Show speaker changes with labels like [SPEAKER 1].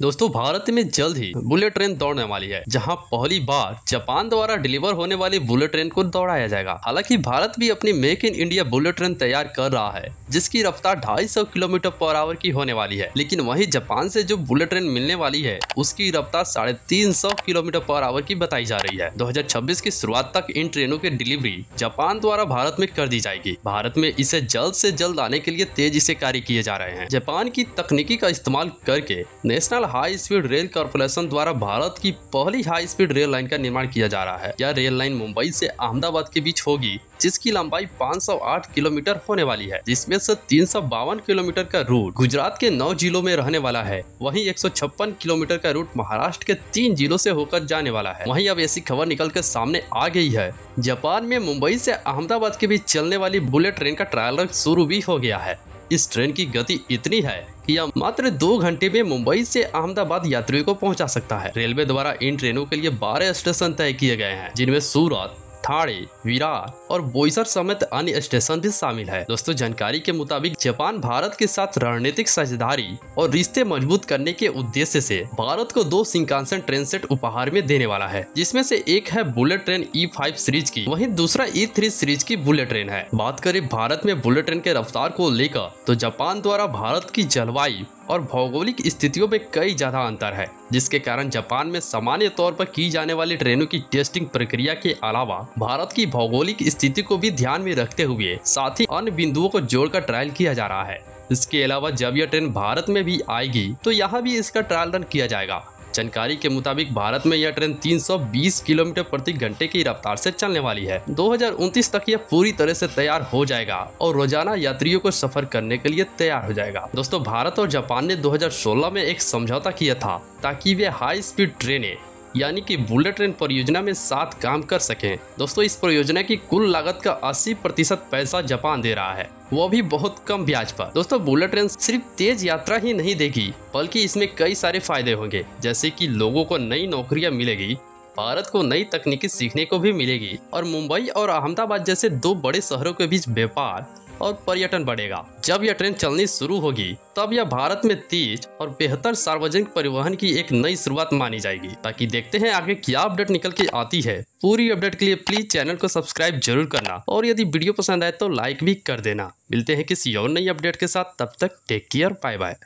[SPEAKER 1] दोस्तों भारत में जल्द ही बुलेट ट्रेन दौड़ने वाली है, जहां पहली बार जापान द्वारा डिलीवर होने वाली बुलेट ट्रेन को दौड़ाया जाएगा। हालांकि भारत भी अपनी make in India bullet train तैयार कर रहा है, जिसकी रफ्तार 250 किलोमीटर पर आवर की होने वाली है। लेकिन वहीं जापान से जो बुलेट ट्रेन मिलने वाली है, उसकी रफ्तार 350 किलोमीटर पर आवर की बताई जा रही है। 2026 की शुरुआत तक इन ट्रेनों की डिलीवरी जापान द्वारा भारत में कर दी जाएगी। भारत में इसे जल्द से जल्द आने के लिए तेजी से कार्य किए जा रहे हैं। जापान की तकनीकी का इस्तेमाल करके national high speed rail corporation द्वारा भारत की पहली हाई स्पीड रेल लाइन का निर्माण किया जा रहा है। यह रेल लाइन मुंबई से अहमदाबाद के बीच होगी, जिसकी लंबाई 508 किलोमीटर होने वाली है, जिसमें से 352 किलोमीटर का रूट गुजरात के 9 जिलों में रहने वाला है। वहीं 156 किलोमीटर का रूट महाराष्ट्र के 3 जिलों से होकर जाने वाला है। वहीं अब ऐसी खबर निकल कर सामने आ गई है, जापान में मुंबई से अहमदाबाद के बीच चलने वाली बुलेट ट्रेन का ट्रायल रन शुरू भी हो गया है। इस ट्रेन की गति इतनी है कि यह मात्र 2 घंटे में मुंबई से अहमदाबाद यात्रियों को पहुंचा सकता है। रेलवे द्वारा इन ट्रेनों के लिए 12 स्टेशन तय किए गए हैं, जिनमें सूरत, ठाणे, विरार और बोईसर समेत अन्य स्टेशन भी शामिल है। दोस्तों जानकारी के मुताबिक जापान भारत के साथ रणनीतिक साझेदारी और रिश्ते मजबूत करने के उद्देश्य से भारत को 2 शिंकानसेन ट्रेन सेट उपहार में देने वाला है, जिसमें से एक है बुलेट ट्रेन E5 सीरीज की, वहीं दूसरा E3 सीरीज की बुलेट ट्रेन है। बात करें भारत में बुलेट ट्रेन के रफ्तार को लेकर, तो जापान द्वारा भारत की जलवायु और भौगोलिक स्थितियों में कई ज्यादा अंतर है, जिसके कारण जापान में सामान्य तौर पर की जाने वाली ट्रेनों की टेस्टिंग प्रक्रिया के अलावा भारत की भौगोलिक स्थिति को भी ध्यान में रखते हुए साथ ही अन्य बिंदुओं को जोड़कर ट्रायल किया जा रहा है। इसके अलावा जब यह ट्रेन भारत में भी आएगी, तो यहाँ भी इसका ट्रायल रन किया जाएगा। जानकारी के मुताबिक भारत में यह ट्रेन 320 किलोमीटर प्रति घंटे की रफ्तार से चलने वाली है। 2029 तक यह पूरी तरह से तैयार हो जाएगा और रोजाना यात्रियों को सफर करने के लिए तैयार हो जाएगा। दोस्तों भारत और जापान ने 2016 में एक समझौता किया था, ताकि वे हाई स्पीड ट्रेनें यानी कि बुलेट ट्रेन परियोजना में साथ काम कर सकें। दोस्तों इस परियोजना की कुल लागत का 80% पैसा जापान दे रहा है, वो भी बहुत कम ब्याज पर। दोस्तों बुलेट ट्रेन सिर्फ तेज यात्रा ही नहीं देगी, बल्कि इसमें कई सारे फायदे होंगे, जैसे कि लोगों को नई नौकरियां मिलेगी, भारत को नई तकनीकी सीखने को भी मिलेगी और मुंबई और अहमदाबाद जैसे 2 बड़े शहरों के बीच व्यापार और पर्यटन बढ़ेगा। जब यह ट्रेन चलनी शुरू होगी, तब यह भारत में तेज और बेहतर सार्वजनिक परिवहन की एक नई शुरुआत मानी जाएगी। ताकि देखते हैं आगे क्या अपडेट निकल के आती है। पूरी अपडेट के लिए प्लीज चैनल को सब्सक्राइब जरूर करना और यदि वीडियो पसंद आए तो लाइक भी कर देना। मिलते हैं किसी और नई अपडेट के साथ, तब तक टेक केयर, बाय बाय।